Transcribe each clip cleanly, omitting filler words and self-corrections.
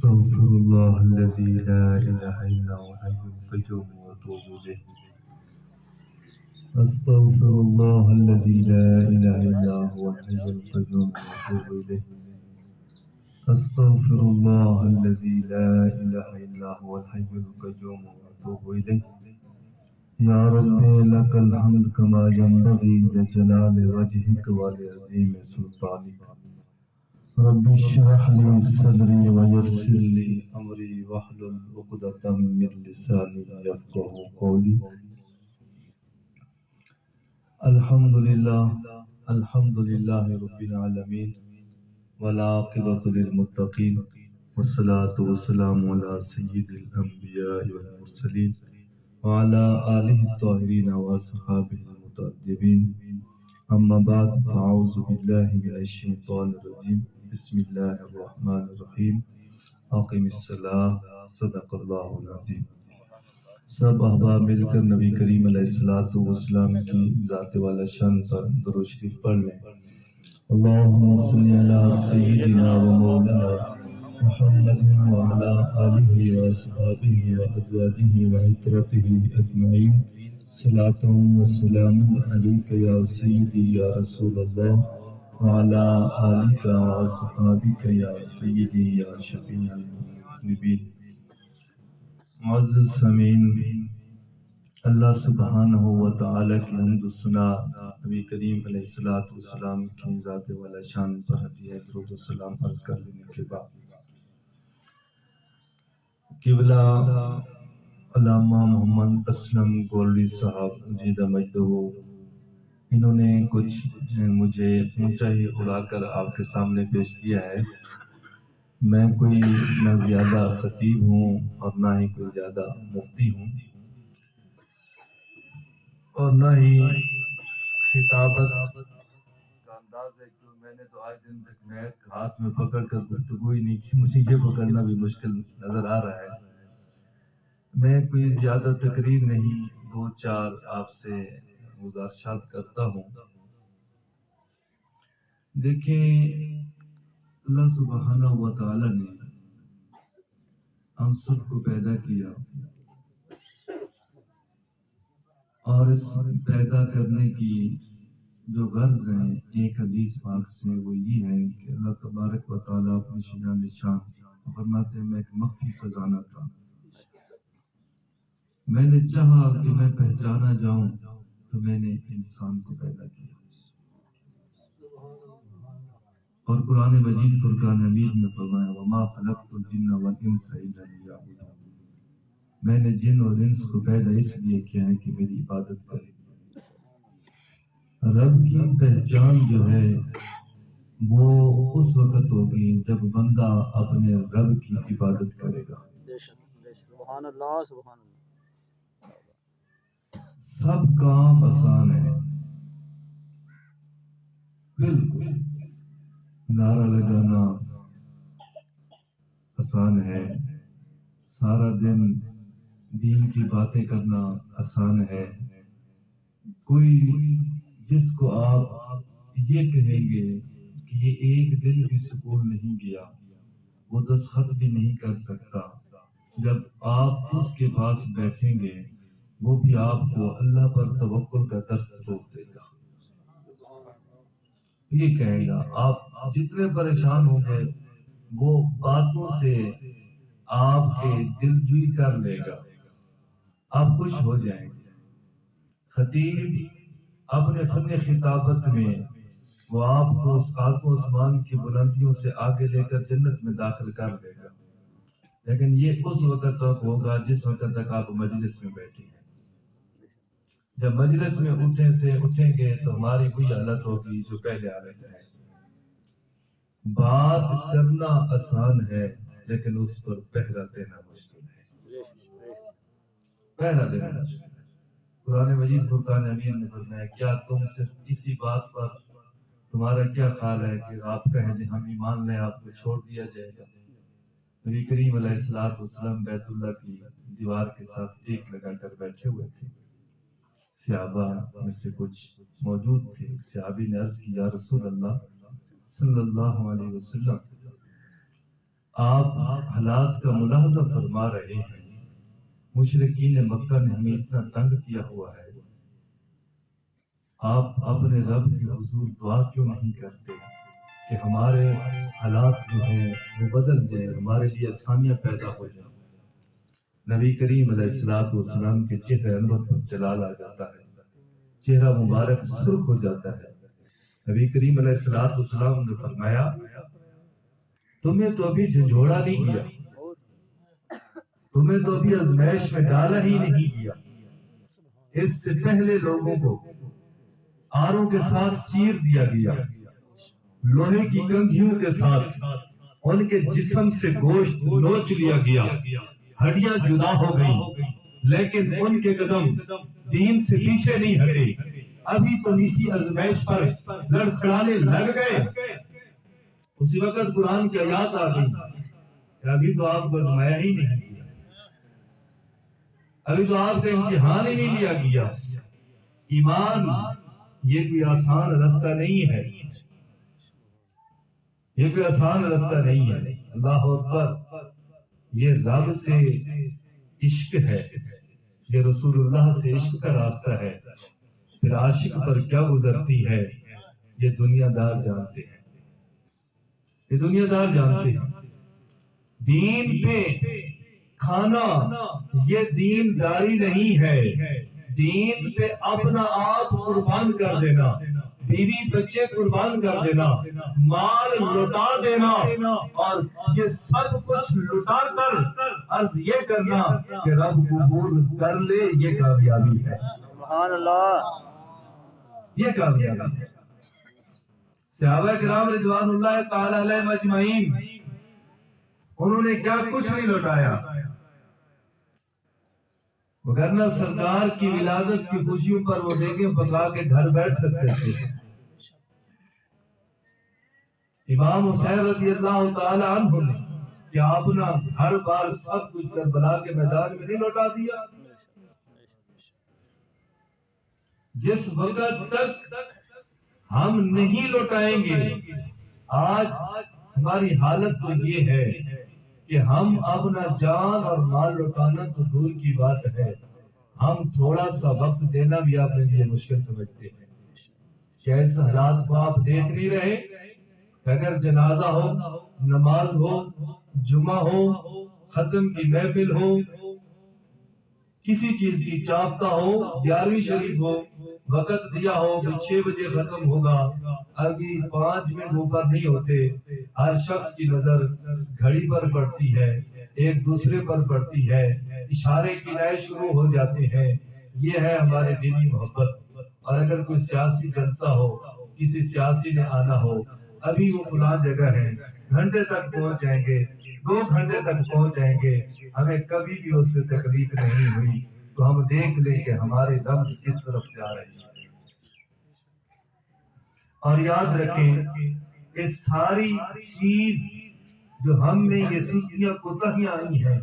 أستغفر الله الذي لا إله إلا هو الحي القيوم وأتوب إليه. أستغفر الله الذي لا إله إلا هو الحي القيوم وأتوب إليه. أستغفر الله الذي لا إله إلا هو الحي القيوم وأتوب إليه. يا رب لك الحمد كما ينبغي لجلال وجهك ولعظيم سلطانك. رب اشرح لي صدري ويسر لي أمري واحلل عقدة من لساني يفقه قولي. الحمد لله رب العالمين والعاقبة للمتقين والصلاة والسلام على سيد الأنبياء والمرسلين وعلى آله الطاهرين وأصحابه المتأدبين. أما بعد فأعوذ بالله من الشيطان الرجيم. بسم الله الرحمن الرحيم. أقم الصلاة. صدق الله العظيم. سب احباب مل کر نبی کریم علیہ الصلوۃ والسلام کی ذات والا شان پر درود شریف پڑھ لیں. اللهم صل على سيدنا ومولانا محمد وعلى آله وأصحابه وأزواجه وعترته أجمعين. صلاة وسلام عليك يا سيدي يا رسول الله وعلى آلك وأصحابك يا سيدي يا شفيع المذنبين. معزز سامعین، اللہ سبحانہ و تعالیٰ کی حمد و ثنا نبی کریم علیہ الصلوۃ والسلام کی ذات والا شان پر ہدیہ درود و سلام عرض کر لینے کے بعد، قبلہ علامہ محمد اسلم گولڑی صاحب زیدہ مجدہ، انہوں نے کچھ مجھے اونچا ہی اڑا کر آپ کے سامنے پیش کیا ہے. میں کوئی نہ زیادہ خطیب ہوں اور نہ ہی کوئی زیادہ مفتی ہوں، اور نہ ہی خطابت کا انداز ہے کہ میں نے تو آج دن تک میک ہاتھ میں پکڑ کر گفتگو ہی نہیں کی. مجھے یہ پکڑنا بھی مشکل نظر آ رہا ہے. میں کوئی زیادہ تقریر نہیں، دو چار آپ سے گزارشات کرتا ہوں. دیکھیں، اللہ سبحانہ و تعالی نے ہم سب کو پیدا کیا، اور اس پیدا کرنے کی جو غرض ہے ایک حدیث پاک سے وہ یہ ہے کہ اللہ تبارک و تعالیٰ اپنی شان نشان فرماتے ہیں میں ایک مخفی خزانہ تھا. میں نے چاہا کہ میں پہچانا جاؤں تو میں نے انسان کو پیدا کیا. اور قرآن مجید فرقان حمید میں فرمایا وما خلقت الجن والانس الا لیعبدون. میں نے جن اور انس کو پیدا اس لیے کیا ہے کہ میری عبادت کرے. رب کی پہچان جو ہے وہ اس وقت ہوگی جب بندہ اپنے رب کی عبادت کرے گا. سبحان اللہ سبحان اللہ. سب کام آسان ہے، بالکل نعرہ لگانا آسان ہے، سارا دن دین کی باتیں کرنا آسان ہے. کوئی جس کو آپ یہ کہیں گے کہ یہ ایک دن بھی سکول نہیں گیا، وہ دستخط بھی نہیں کر سکتا، جب آپ اس کے پاس بیٹھیں گے وہ بھی آپ کو اللہ پر توکل کا درس روک دے گا. یہ کہے گا آپ جتنے پریشان ہوں گے وہ باتوں سے آپ کے دل جوئی کر لے گا، آپ خوش ہو جائیں گے. خطیب اپنے فن خطابت میں وہ آپ کو سات و آسمان کی بلندیوں سے آگے لے کر جنت میں داخل کر دے گا، لیکن یہ اس وقت تک ہوگا جس وقت تک آپ مجلس میں بیٹھے ہیں. جب مجلس میں اٹھیں گے تو ہماری وہی حالت ہوگی جو پہلے حالت ہے. بات کرنا آسان ہے لیکن اس پر پہرا دینا مشکل ہے. پہرا دینا مشکل ہے. قرآن مجید فرقان حمید نے فرمایا کیا تم صرف اسی بات پر تمہارا کیا خیال ہے کہ آپ کہیں دیں ہم ایمان لیں آپ کو چھوڑ دیا جائے گا. نبی کریم علیہ الصلوۃ والسلام بیت اللہ کی دیوار کے ساتھ ٹیک لگا کر بیٹھے ہوئے تھے. صحابہ میں سے کچھ موجود تھے. صحابی نے عرض کی یا رسول اللہ صلی اللہ علیہ وسلم آپ حالات کا ملاحظہ فرما رہے ہیں، مشرکین مکہ نے ہمیں اتنا تنگ کیا ہوا ہے، آپ اپنے رب کے حضور دعا کیوں نہیں کرتے کہ ہمارے حالات جو ہیں وہ بدل جائیں، ہمارے لیے آسانیاں پیدا ہو جائیں۔ نبی کریم علیہ الصلوۃ والسلام کے چہرے انور پر جلال آ جاتا ہے، چہرہ مبارک سرخ ہو جاتا ہے۔ نبی کریم علیہ الصلوۃ والسلام نے فرمایا تمہیں تو ابھی جھنجھوڑا نہیں کیا، تمہیں تو ابھی آزمائش میں ڈالا ہی نہیں کیا، اس سے پہلے لوگوں کو آروں کے ساتھ چیر دیا گیا، لوہے کی کنگھیوں کے ساتھ ان کے جسم سے گوشت نوچ لیا گیا، ہڈیاں جدا ہو گئی، لیکن ان کے قدم دین سے پیچھے نہیں ہٹے، ابھی تو اسی آزمائش پر لڑکھڑانے لگ گئے۔ اسی وقت قرآن کی آیات آ گئی کہ ابھی تو آپ کو آزمایا ہی نہیں کیا، ابھی تو آپ کا امتحان ہی نہیں لیا گیا۔ ایمان یہ کوئی آسان رستہ نہیں ہے، یہ کوئی آسان رستہ نہیں ہے۔ اللہ اکبر، یہ رب سے عشق ہے، یہ رسول اللہ سے عشق کا راستہ ہے۔ پھر عاشق پر کیا گزرتی ہے یہ دنیا دار جانتے ہیں، یہ دنیا دار جانتے ہیں۔ دین پہ کھانا یہ دین داری نہیں ہے، دین پہ اپنا آپ قربان کر دینا، بیوی بچے قربان کر دینا، مال لٹا دینا، اور یہ سب کچھ لٹا کر عرض یہ کرنا کہ رب قبول کر لے، یہ کامیابی ہے، سبحان اللہ۔ یہ کامیابی ہے۔ صحابہ کرام رضوان اللہ تعالی علیہم اجمعین انہوں نے کیا کچھ نہیں لوٹایا، وگرنہ سرکار کی ولادت کی خوشیوں پر وہ دیگیں پکا کے گھر بیٹھ سکتے تھے۔ امام حسین رضی اللہ تعالی عنہ نے کیا اپنا ہر بار سب کچھ کربلا کے میدان میں نہیں لوٹا دیا؟ جس وقت تک ہم نہیں لوٹائیں گے، آج ہماری حالت تو یہ ہے کہ ہم اپنا جان اور مال لوٹانا تو دور کی بات ہے، ہم تھوڑا سا وقت دینا بھی اپنے لیے مشکل سمجھتے ہیں۔ کیا اس حالات کو آپ دیکھ نہیں رہے؟ اگر جنازہ ہو، نماز ہو، جمعہ ہو، ختم کی محفل ہو، کسی چیز کی چافتہ ہو، 11ویں شریف ہو، وقت دیا ہو کہ 6 بجے ختم ہوگا، ابھی 5 منٹ اوپر نہیں ہوتے، ہر شخص کی نظر گھڑی پر پڑتی ہے، ایک دوسرے پر پڑتی ہے، اشارے کنائے شروع ہو جاتے ہیں۔ یہ ہے ہمارے دینی محبت۔ اور اگر کوئی سیاسی جلسہ ہو، کسی سیاسی نے آنا ہو، ابھی وہ فلاں جگہ ہے، گھنٹے تک پہنچ جائیں گے، 2 گھنٹے تک پہنچ جائیں گے، ہمیں کبھی بھی اس سے تکلیف نہیں ہوئی، تو ہم دیکھ لیں کہ ہمارے دم کس طرف جا رہے ہیں۔ اور یاد رکھیں کہ ساری چیز جو ہم میں یہ سستیاں کوتاہیاں آئی ہیں،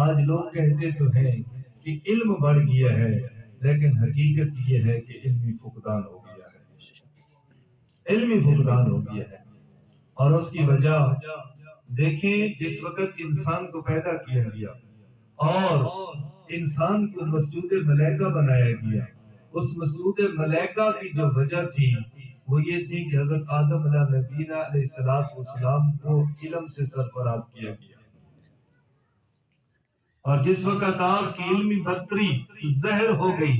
آج لوگ کہتے تو ہیں کہ علم بڑھ گیا ہے، لیکن حقیقت یہ ہے کہ علمی فقدان ہو گیا ہے، علمی فقدان ہو گیا ہے۔ اور اس کی وجہ دیکھیں، جس وقت انسان کو پیدا کیا گیا اور انسان کو مسجود ملائکہ بنایا گیا، اس مسجود ملائکہ کی جو وجہ تھی وہ یہ تھی کہ حضرت آدم علیہ نبینا علیہ السلام کو علم سے سرفراز کیا گیا، اور جس وقت آپ کی علمی برتری ظاہر ہو گئی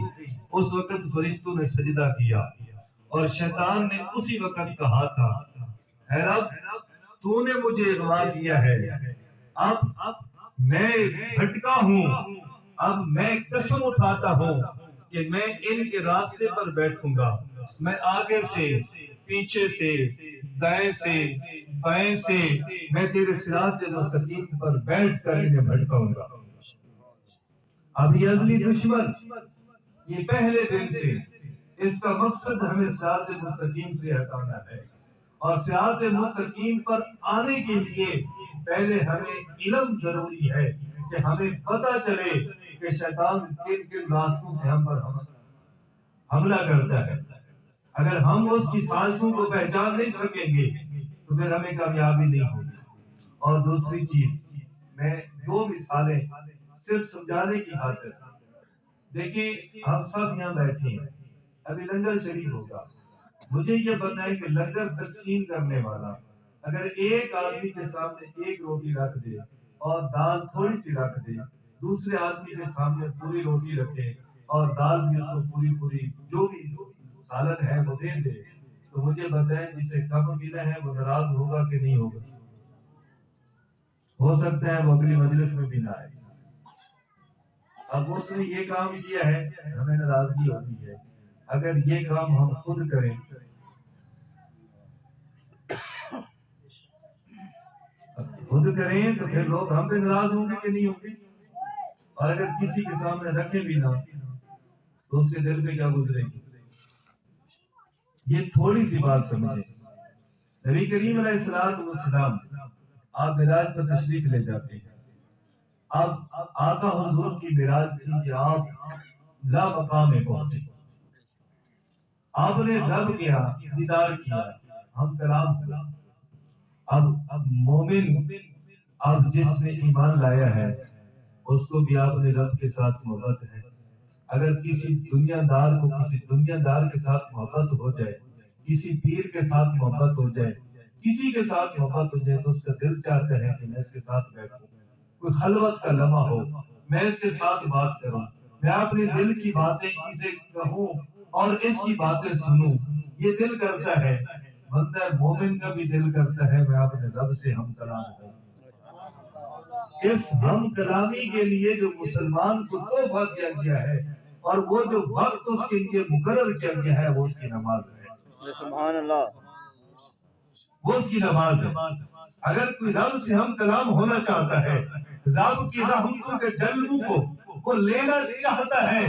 اس وقت فرشتوں نے سجدہ کیا، اور شیطان نے اسی وقت کہا تھا اے رب تو نے مجھے اغوا کیا ہے، اب میں بھٹکا ہوں، اب میں قسم اٹھاتا ہوں کہ میں ان کے راستے پر بیٹھوں گا، میں آگے سے، پیچھے سے، دائیں سے، بائیں سے، میں تیرے صراط مستقیم پر بیٹھ کر انہیں بھٹکاؤں گا۔ اب یہ ازلی دشمن یہ پہلے دن سے اس کا مقصد ہمیں صراط مستقیم سے ہٹانا ہے، اور صراط مستقیم پر آنے کے لیے پہلے ہمیں علم ضروری ہے کہ ہمیں پتہ چلے کہ شیطان کن کن راستوں سے ہم پر حملہ کرتا ہے۔ اگر ہم اس کی سازشوں کو پہچان نہیں سکیں گے تو پھر ہمیں کامیابی نہیں ہوگی۔ اور دوسری چیز میں دو مثالیں صرف سمجھانے کی خاطر. دیکھیں ہم سب یہاں بیٹھے ہیں, ابھی لنگر شریف ہوگا. مجھے یہ بتائیں کہ لنگر تقسیم کرنے والا اگر ایک آدمی کے سامنے ایک روٹی رکھ دے اور دال تھوڑی سی رکھ دے, دوسرے آدمی کے سامنے پوری روٹی رکھے اور دال بھی اس کو پوری پوری جو بھی سالن ہے وہ دے دے, تو مجھے بتائیں جسے کم ملا ہے وہ ناراض ہوگا کہ نہیں ہوگا؟ ہو سکتا ہے وہ اگلی مجلس میں بھی نہ آئے. اب اس نے یہ کام کیا ہے, ہمیں ناراضگی ہوتی ہے. اگر یہ کام ہم خود کریں, خود کریں تو پھر لوگ ہم پہ ناراض ہوں گے کہ نہیں ہوں گے؟ اور اگر کسی کے سامنے رکھے بھی نہ تو اس کے دل پہ کیا گزرے گی؟ یہ تھوڑی سی بات سمجھیں. نبی کریم علیہ السلام آپ معراج پر تشریف لے جاتے ہیں. اب آقا حضور کی معراج تھی کہ آپ لا مقام میں پہنچے, آپ نے رب کیا, دیدار کیا, ہم کلام کیا. اب مومن, اب جس نے ایمان لایا ہے اس کو بھی آپ نے رب کے ساتھ محبت ہے. اگر کسی دنیا دار کو کسی دنیا دار کے ساتھ محبت ہو جائے, کسی پیر کے ساتھ محبت ہو جائے, کسی کے ساتھ محبت ہو جائے, تو اس کا دل چاہتا ہے کہ میں اس کے ساتھ بیٹھوں, کوئی خلوت کا لمحہ ہو, میں اس کے ساتھ بات کروں, میں اپنے دل کی باتیں اسے کہوں اور اس کی باتیں سنوں. یہ دل کرتا ہے. بندہ مومن کا بھی دل کرتا ہے میں اپنے رب سے ہم کلام ہوں. اس ہم کلامی کے لیے جو مسلمان کو تحفہ دیا گیا ہے اور وہ جو وقت اس کے لیے مقرر کیا گیا ہے وہ اس کی نماز ہے. سبحان اللہ. وہ اس کی نماز ہے. اگر کوئی رب سے ہم کلام ہونا چاہتا ہے, رب کی رحمتوں کے جلووں کو وہ لینا چاہتا ہے,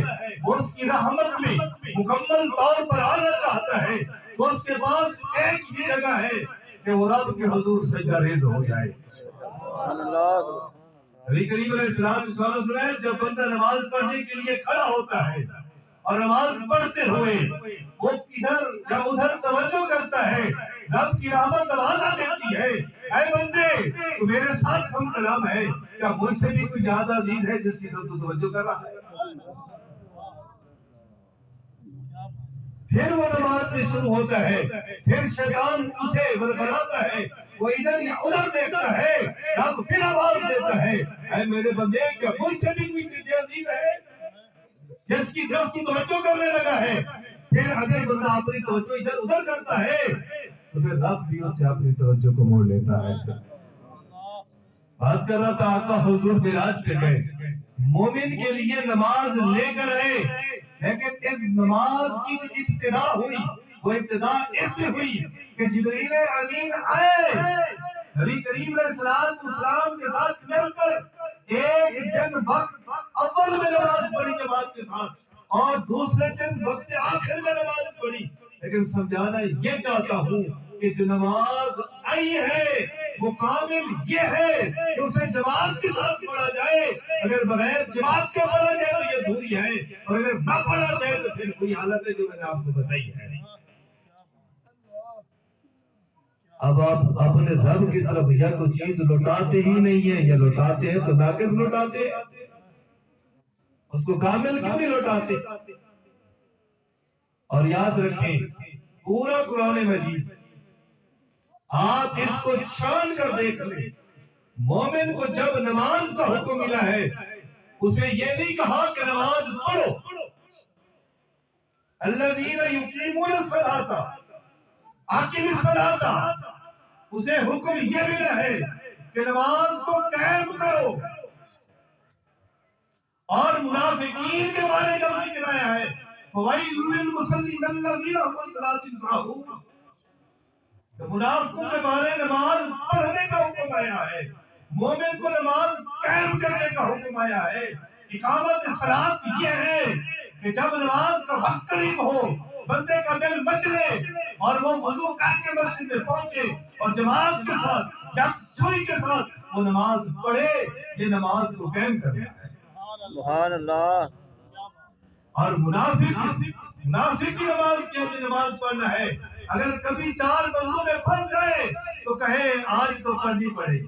وہ اس کی رحمت میں مکمل طور پر آنا چاہتا ہے, تو اس کے پاس ایک ہی جگہ ہے کہ وہ رب کے حضور سجدہ ریز ہو جائے. سبحان اللہ. نبی کریم علیہ السلام نے جب بندہ نماز پڑھنے کے لیے کھڑا ہوتا ہے اور نماز پڑھتے ہوئے وہ ادھر یا ادھر توجہ کرتا ہے, رب کی رحمت دروازہ دیتی ہے, اے بندے تو میرے ساتھ ہم کلام ہے, کیا مجھ سے بھی کوئی زیادہ عزیز ہے جس کی طرف تو توجہ کر رہا ہے؟ پھر وہ نماز میں شروع ہوتا ہے, پھر شیطان اسے ورگلاتا ہے, وہ ادھر یا ادھر دیکھتا ہے, رب پھر آواز دیتا ہے, اے میرے بندے کیا مجھ سے بھی کوئی تجھے عزیز ہے جس کی طرف تو توجہ کرنے لگا ہے؟ پھر اگر بندہ اپنی توجہ ادھر ادھر کرتا ہے تو پھر رب بھی اسے اپنی توجہ کو موڑ لیتا ہے. بات کر رہا تھا آقا حضور معراج پہ گئے, مومن کے لیے نماز لے کر آئے, لیکن اس نماز کی جو ابتدا ہوئی وہ ابتدا اس سے ہوئی کہ جبریل امین آئے, نبی کریم علیہ السلام کے ساتھ مل کر ایک دن وقت اول میں نماز پڑھی جماعت کے ساتھ, اور دوسرے دن وقت آخر میں نماز پڑھی. لیکن سمجھانا یہ چاہتا ہوں کہ جو نماز آئی ہے وہ کامل یہ ہے کہ اسے جماعت کے ساتھ پڑھا جائے. اگر بغیر جماعت کے پڑھا جائے تو یہ دوری ہے, اور اگر نہ پڑھا جائے تو پھر کوئی حالت ہے جو میں نے آپ کو بتائی ہے. اب آپ اپنے رب کی طرف یا تو چیز لوٹاتے ہی نہیں ہیں, یا لوٹاتے ہیں تو ناقص لوٹاتے ہیں, اس کو کامل کیوں نہیں لوٹاتے؟ اور یاد رکھیں پورا قرآن مجید آپ اس کو چھان کر دیکھ لیں, مومن کو جب نماز کا حکم ملا ہے اسے یہ نہیں کہا کہ نماز پڑھو, الذین یقیمون الصلاۃ اقیم الصلاۃ, اسے حکم یہ ملا ہے کہ نماز کو قائم کرو. اور منافقین کے بارے جب ذکر آیا ہے فویل للمصلین الذین هم عن صلاتهم ساہون, تو منافقوں کے بارے نماز پڑھنے کا حکم آیا ہے, مومن کو نماز قائم کرنے کا حکم آیا ہے. اقامت صلاۃ یہ ہے کہ جب نماز کا وقت قریب ہو بندے کا دل مچلے اور وہ وضو کر کے مسجد میں پہنچے اور جماعت کے ساتھ یکسوئی کے ساتھ وہ نماز پڑھے. یہ نماز کو قائم کرنا ہے. سبحان اللہ. اور منافق کی نماز کیا ہے؟ نماز پڑھنا ہے. اگر کبھی چار بندوں میں پھنس جائے تو کہے آج تو پڑھنی پڑے گی,